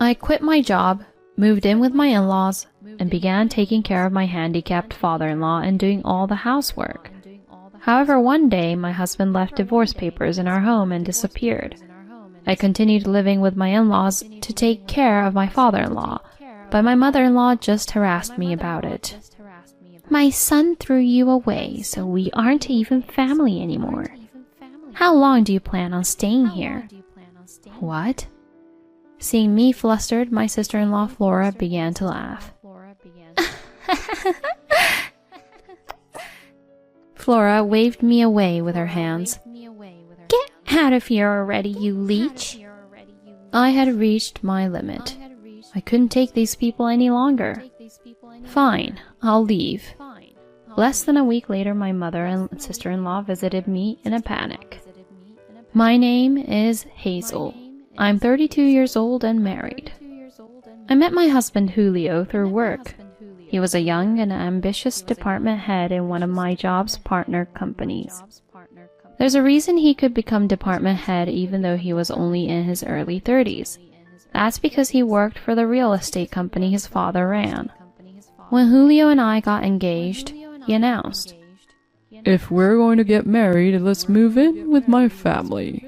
I quit my job, moved in with my in-laws, and began taking care of my handicapped father-in-law and doing all the housework. However, one day, my husband left divorce papers in our home and disappeared. I continued living with my in-laws to take care of my father-in-law, but my mother-in-law just harassed me about it. My son threw you away, so we aren't even family anymore. How long do you plan on staying here? What? Seeing me flustered, my sister-in-law Flora began to laugh. Flora waved me away with her hands. Get out of here already, you leech! I had reached my limit. I couldn't take these people any longer. Fine, I'll leave. Less than a week later, my mother and sister-in-law visited me in a panic. My name is Hazel. I'm 32 years old and married. I met my husband Julio through work. He was a young and ambitious department head in one of my job's partner companies. There's a reason he could become department head even though he was only in his early 30s. That's because he worked for the real estate company his father ran. When Julio and I got engaged, he announced, "If we're going to get married, let's move in with my family."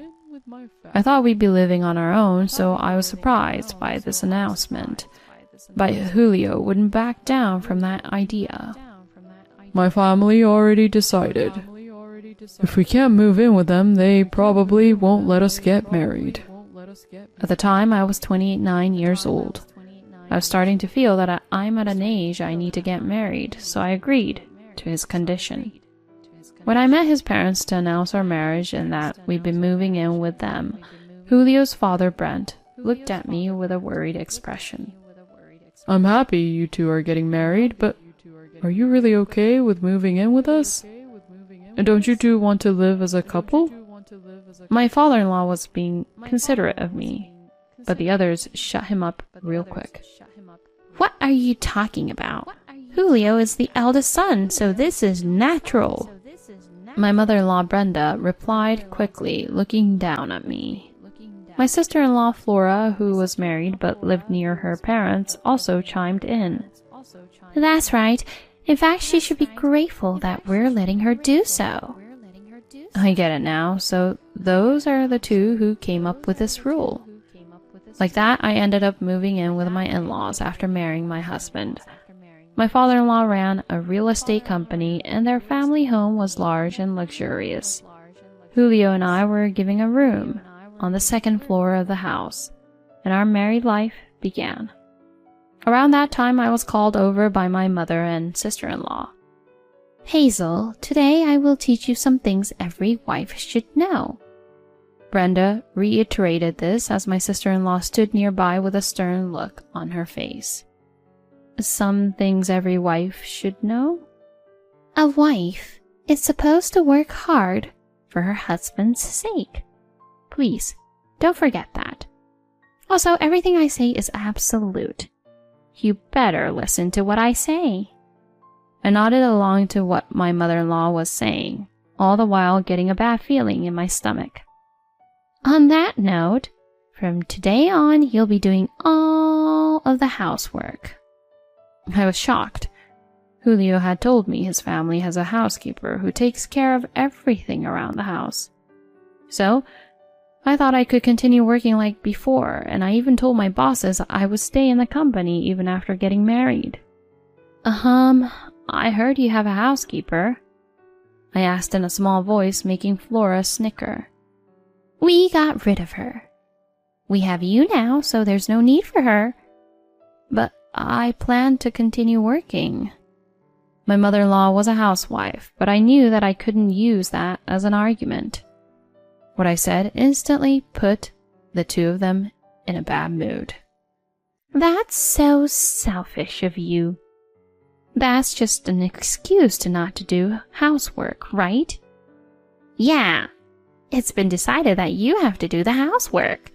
I thought we'd be living on our own, so I was surprised by this announcement. But Julio wouldn't back down from that idea. "My family already decided. If we can't move in with them, they probably won't let us get married." At the time, I was 29 years old. I was starting to feel that I'm at an age I need to get married, so I agreed to his condition. When I met his parents to announce our marriage and that we'd be moving in with them, Julio's father, Brent, looked at me with a worried expression. "I'm happy you two are getting married, but are you really okay with moving in with us? And don't you two want to live as a couple?" My father-in-law was being considerate of me, but the others shut him up real quick. What are you talking about? Julio is the eldest son, so this is natural. My mother-in-law Brenda replied quickly, looking down at me. My sister-in-law Flora, who was married but lived near her parents, also chimed in. That's right. In fact, she should be grateful that we're letting her do so. I get it now, so those are the two who came up with this rule. Like that, I ended up moving in with my in-laws after marrying my husband. My father-in-law ran a real estate company, and their family home was large and luxurious. Julio and I were given a room on the second floor of the house, and our married life began. Around that time, I was called over by my mother and sister-in-law. Hazel, today I will teach you some things every wife should know. Brenda reiterated this as my sister-in-law stood nearby with a stern look on her face. Some things every wife should know? A wife is supposed to work hard for her husband's sake. Please, don't forget that. Also, everything I say is absolute. You better listen to what I say. I nodded along to what my mother-in-law was saying, all the while getting a bad feeling in my stomach. On that note, from today on, you'll be doing all of the housework. I was shocked. Julio had told me his family has a housekeeper who takes care of everything around the house. So, I thought I could continue working like before, and I even told my bosses I would stay in the company even after getting married. I heard you have a housekeeper, I asked in a small voice, making Flora snicker. We got rid of her. We have you now, so there's no need for her. But I planned to continue working. My mother-in-law was a housewife, but I knew that I couldn't use that as an argument. What I said instantly put the two of them in a bad mood. That's so selfish of you. That's just an excuse to not to do housework, right? Yeah, it's been decided that you have to do the housework.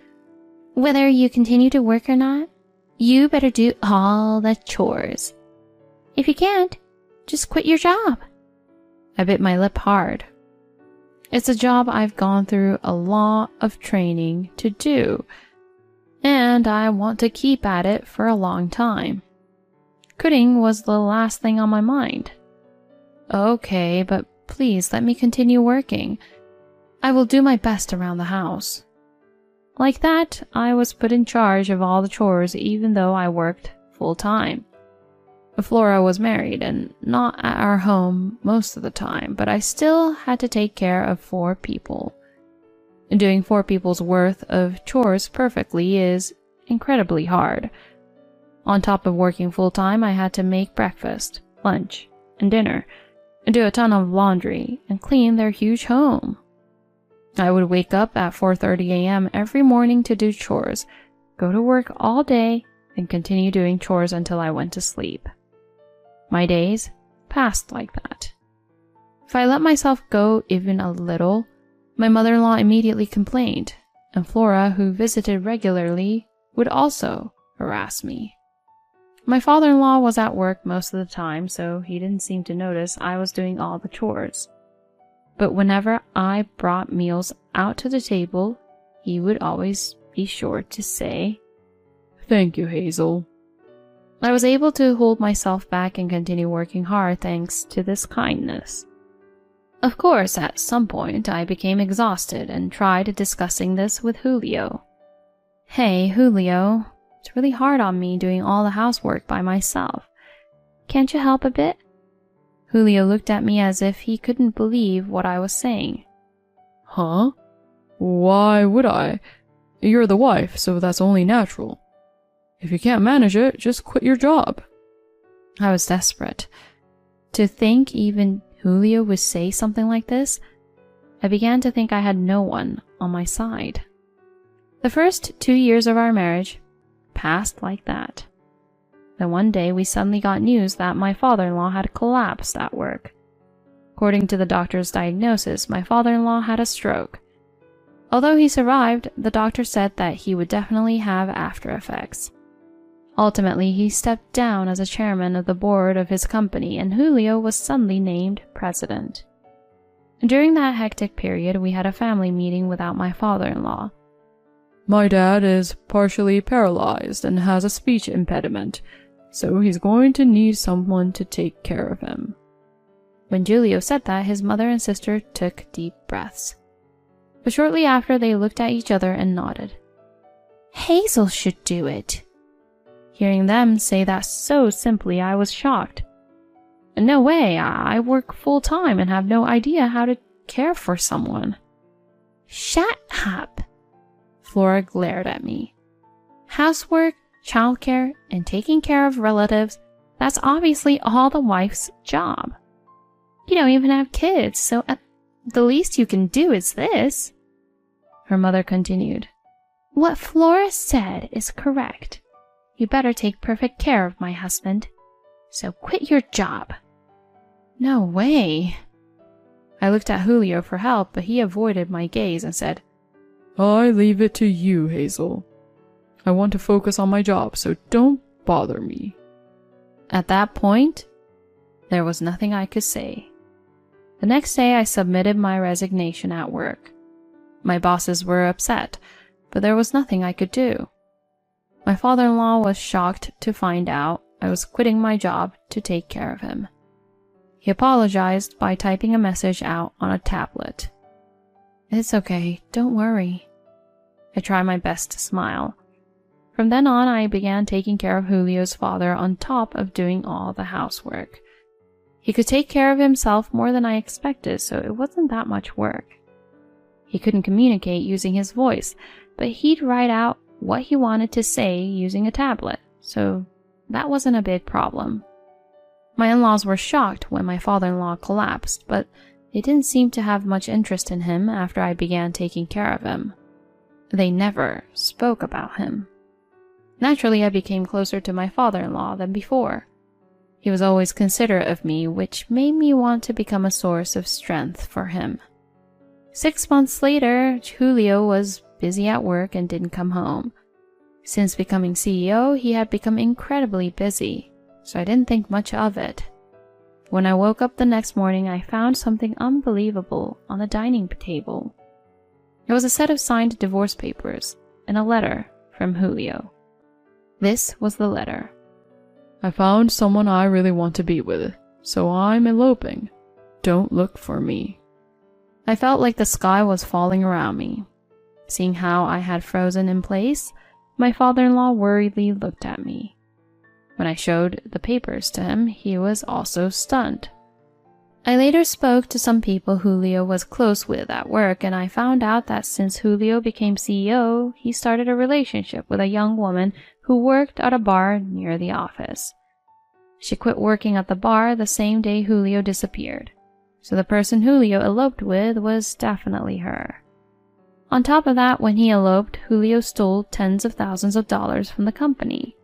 Whether you continue to work or not, you better do all the chores. If you can't, just quit your job. I bit my lip hard. It's a job I've gone through a lot of training to do, and and I want to keep at it for a long time. Quitting was the last thing on my mind. Okay, but please let me continue working. I will do my best around the house. Like that, I was put in charge of all the chores even though I worked full-time. Flora was married and not at our home most of the time, but I still had to take care of 4 people. And doing 4 people's worth of chores perfectly is incredibly hard. On top of working full-time, I had to make breakfast, lunch, and dinner, and do a ton of laundry and clean their huge home. I would wake up at 4:30 a.m. every morning to do chores, go to work all day, and continue doing chores until I went to sleep. My days passed like that. If I let myself go even a little, my mother-in-law immediately complained, and Flora, who visited regularly, would also harass me. My father-in-law was at work most of the time, so he didn't seem to notice I was doing all the chores. But whenever I brought meals out to the table, he would always be sure to say, "Thank you, Hazel." I was able to hold myself back and continue working hard thanks to this kindness. Of course, at some point, I became exhausted and tried discussing this with Julio. Hey, Julio, it's really hard on me doing all the housework by myself. Can't you help a bit? Julio looked at me as if he couldn't believe what I was saying. Huh? Why would I? You're the wife, so that's only natural. If you can't manage it, just quit your job. I was desperate. To think even Julio would say something like this, I began to think I had no one on my side. The first 2 years of our marriage passed like that. Then one day we suddenly got news that my father-in-law had collapsed at work. According to the doctor's diagnosis, my father-in-law had a stroke. Although he survived, the doctor said that he would definitely have after effects. Ultimately, he stepped down as a chairman of the board of his company, and Julio was suddenly named president. During that hectic period, we had a family meeting without my father-in-law. My dad is partially paralyzed and has a speech impediment, so he's going to need someone to take care of him. When Julio said that, his mother and sister took deep breaths. But shortly after, they looked at each other and nodded. Hazel should do it. Hearing them say that so simply, I was shocked. No way, I work full-time and have no idea how to care for someone. Shut up! Flora glared at me. Housework, childcare, and taking care of relatives, that's obviously all the wife's job. You don't even have kids, so at the least you can do is this. Her mother continued. What Flora said is correct. You better take perfect care of my husband. So quit your job. No way. I looked at Julio for help, but he avoided my gaze and said, I leave it to you, Hazel. I want to focus on my job, so don't bother me. At that point, there was nothing I could say. The next day, I submitted my resignation at work. My bosses were upset, but there was nothing I could do. My father-in-law was shocked to find out I was quitting my job to take care of him. He apologized by typing a message out on a tablet. It's okay, don't worry. I tried my best to smile. From then on, I began taking care of Julio's father on top of doing all the housework. He could take care of himself more than I expected, so it wasn't that much work. He couldn't communicate using his voice, but he'd write out what he wanted to say using a tablet, so that wasn't a big problem. My in-laws were shocked when my father-in-law collapsed, but they didn't seem to have much interest in him after I began taking care of him. They never spoke about him. Naturally, I became closer to my father-in-law than before. He was always considerate of me, which made me want to become a source of strength for him. 6 months later, Julio was busy at work and didn't come home. Since becoming CEO, he had become incredibly busy, so I didn't think much of it. When I woke up the next morning, I found something unbelievable on the dining table. It was a set of signed divorce papers and a letter from Julio. This was the letter. I found someone I really want to be with, so I'm eloping. Don't look for me. I felt like the sky was falling around me. Seeing how I had frozen in place, my father-in-law worriedly looked at me. When I showed the papers to him, he was also stunned. I later spoke to some people Julio was close with at work, and I found out that since Julio became CEO, he started a relationship with a young woman who worked at a bar near the office. She quit working at the bar the same day Julio disappeared, so the person Julio eloped with was definitely her. On top of that, when he eloped, Julio stole tens of thousands of dollars from the company.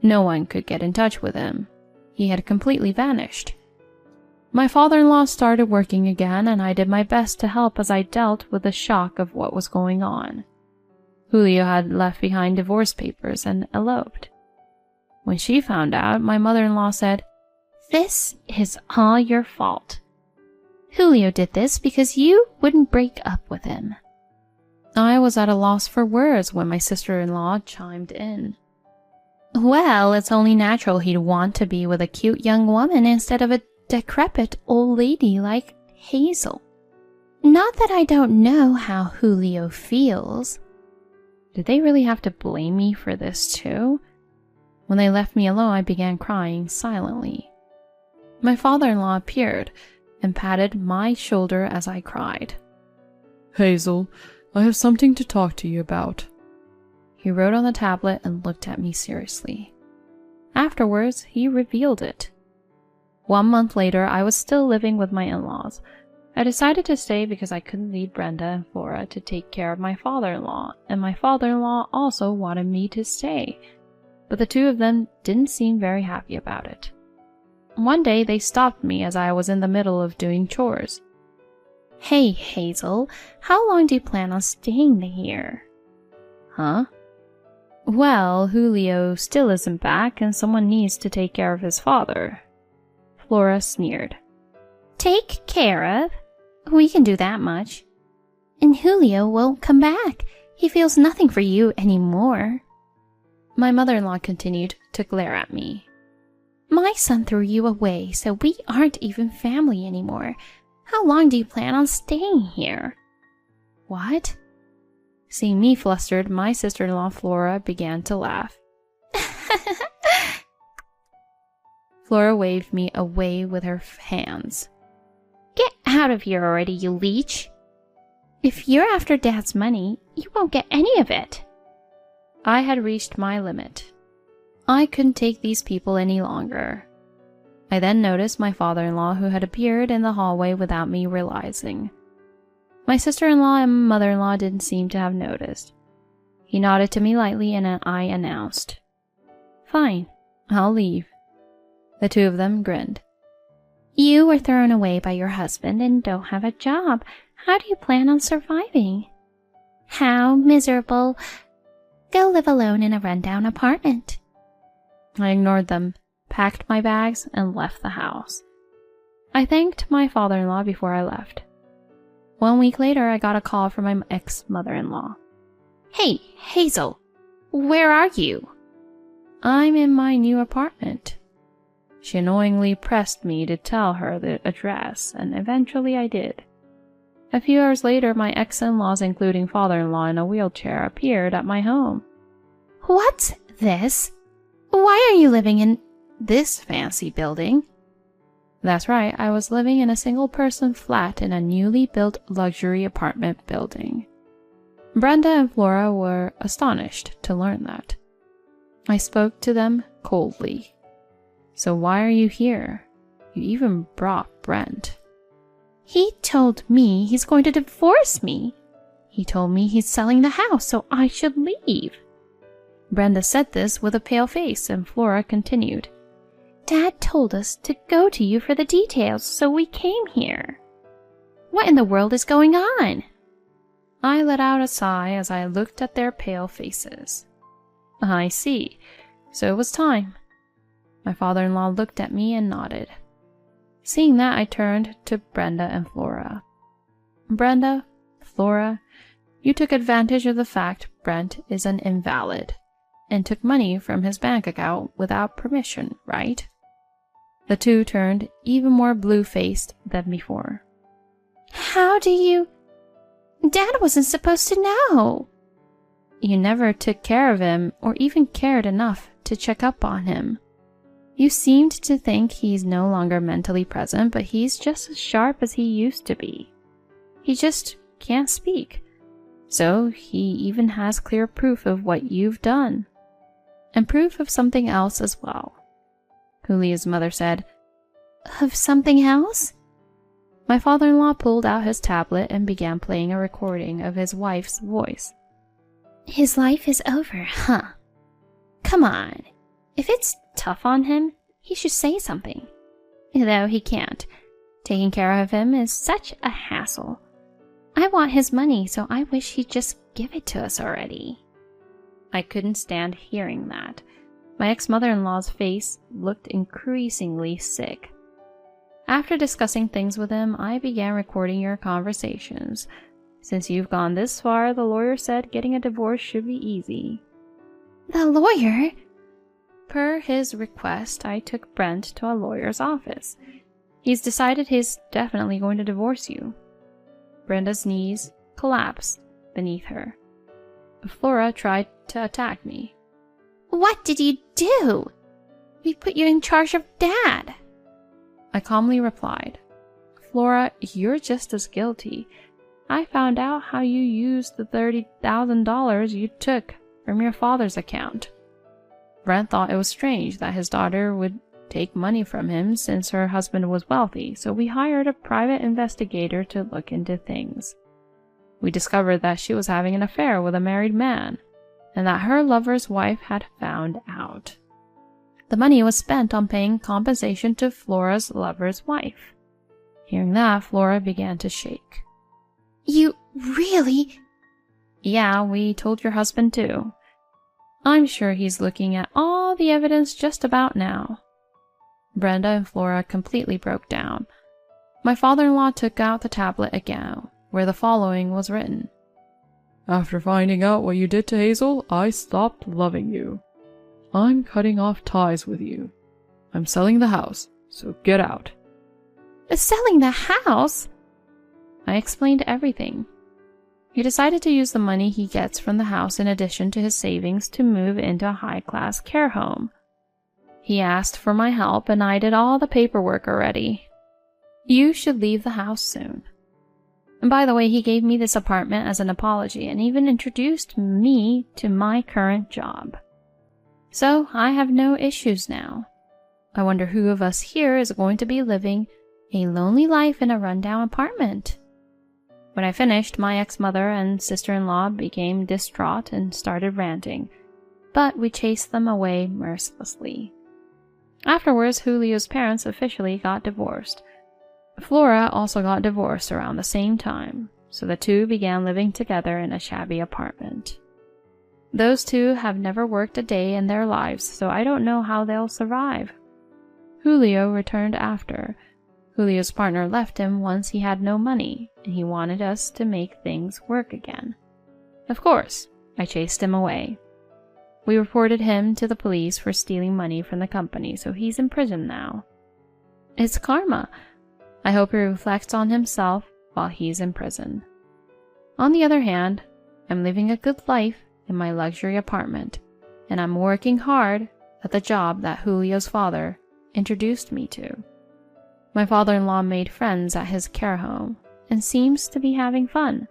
No one could get in touch with him. He had completely vanished. My father-in-law started working again, and I did my best to help as I dealt with the shock of what was going on. Julio had left behind divorce papers and eloped. When she found out, my mother-in-law said, "This is all your fault. Julio did this because you wouldn't break up with him." I was at a loss for words when my sister-in-law chimed in. "Well, it's only natural he'd want to be with a cute young woman instead of a decrepit old lady like Hazel. Not that I don't know how Julio feels." Did they really have to blame me for this too? When they left me alone, I began crying silently. My father-in-law appeared and patted my shoulder as I cried. Hazel, I have something to talk to you about. He wrote on the tablet and looked at me seriously. Afterwards, he revealed it. 1 month later, I was still living with my in-laws. I decided to stay because I couldn't leave Brenda and Flora to take care of my father-in-law, and my father-in-law also wanted me to stay, but the two of them didn't seem very happy about it. One day, they stopped me as I was in the middle of doing chores. "Hey, Hazel, how long do you plan on staying here?" "Huh?" "Well, Julio still isn't back, and someone needs to take care of his father." Flora sneered. "Take care of? We can do that much. And Julio won't come back. He feels nothing for you anymore." My mother-in-law continued to glare at me. "My son threw you away, so we aren't even family anymore. How long do you plan on staying here?" "What?" Seeing me flustered, my sister-in-law Flora began to laugh. Flora waved me away with her hands. "Get out of here already, you leech! If you're after Dad's money, you won't get any of it." I had reached my limit. I couldn't take these people any longer. I then noticed my father-in-law, who had appeared in the hallway without me realizing. My sister-in-law and mother-in-law didn't seem to have noticed. He nodded to me lightly, and I announced, "Fine, I'll leave." The two of them grinned. "You were thrown away by your husband and don't have a job. How do you plan on surviving?" "How miserable. Go live alone in a rundown apartment." I ignored them, packed my bags, and left the house. I thanked my father-in-law before I left. 1 week later, I got a call from my ex-mother-in-law. "Hey, Hazel, where are you?" "I'm in my new apartment." She annoyingly pressed me to tell her the address, and eventually I did. A few hours later, my ex-in-laws, including father-in-law in a wheelchair, appeared at my home. "What's this? Why are you living in this fancy building?" That's right, I was living in a single-person flat in a newly built luxury apartment building. Brenda and Flora were astonished to learn that. I spoke to them coldly. "So why are you here? You even brought Brent." "He told me he's going to divorce me. He told me he's selling the house, so I should leave." Brenda said this with a pale face, and Flora continued, "Dad told us to go to you for the details, so we came here. What in the world is going on?" I let out a sigh as I looked at their pale faces. "I see. So it was time." My father-in-law looked at me and nodded. Seeing that, I turned to Brenda and Flora. "Brenda, Flora, You took advantage of the fact Brent is an invalid and took money from his bank account without permission, right? The two turned even more blue-faced than before. How do you... Dad wasn't supposed to know. You never took care of him or even cared enough to check up on him. You seemed to think he's no longer mentally present, but he's just as sharp as he used to be. He just can't speak. So he even has clear proof of what you've done. And proof of something else as well. Julia's mother said, Of something else? My father-in-law pulled out his tablet and began playing a recording of his wife's voice. His life is over, huh? Come on. If it's tough on him, he should say something. Though he can't. Taking care of him is such a hassle. I want his money, so I wish he'd just give it to us already. I couldn't stand hearing that. My ex-mother-in-law's face looked increasingly sick. After discussing things with him, I began recording your conversations. Since you've gone this far, the lawyer said getting a divorce should be easy. The lawyer? Per his request, I took Brent to a lawyer's office. He's decided he's definitely going to divorce you. Brenda's knees collapsed beneath her. Flora tried to attack me. What did you do? We put you in charge of Dad. I calmly replied, Flora, you're just as guilty. I found out how you used the $30,000 you took from your father's account. Brent thought it was strange that his daughter would take money from him since her husband was wealthy, so we hired a private investigator to look into things. We discovered that she was having an affair with a married man, and that her lover's wife had found out. The money was spent on paying compensation to Flora's lover's wife. Hearing that, Flora began to shake. You really? Yeah, we told your husband too. I'm sure he's looking at all the evidence just about now. Brenda and Flora completely broke down. My father-in-law took out the tablet again, where the following was written. After finding out what you did to Hazel, I stopped loving you. I'm cutting off ties with you. I'm selling the house, so get out. Selling the house? I explained everything. He decided to use the money he gets from the house in addition to his savings to move into a high-class care home. He asked for my help, and I did all the paperwork already. You should leave the house soon. And by the way, he gave me this apartment as an apology and even introduced me to my current job. So I have no issues now. I wonder who of us here is going to be living a lonely life in a rundown apartment. When I finished, my ex-mother and sister-in-law became distraught and started ranting, but we chased them away mercilessly. Afterwards, Julio's parents officially got divorced. Flora also got divorced around the same time, so the two began living together in a shabby apartment. Those two have never worked a day in their lives, so I don't know how they'll survive. Julio returned after. Julio's partner left him once he had no money, and he wanted us to make things work again. Of course, I chased him away. We reported him to the police for stealing money from the company, so he's in prison now. It's karma. I hope he reflects on himself while he's in prison. On the other hand, I'm living a good life in my luxury apartment, and I'm working hard at the job that Julio's father introduced me to. My father-in-law made friends at his care home and seems to be having fun.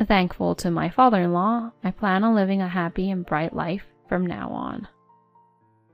Thankful to my father-in-law, I plan on living a happy and bright life from now on.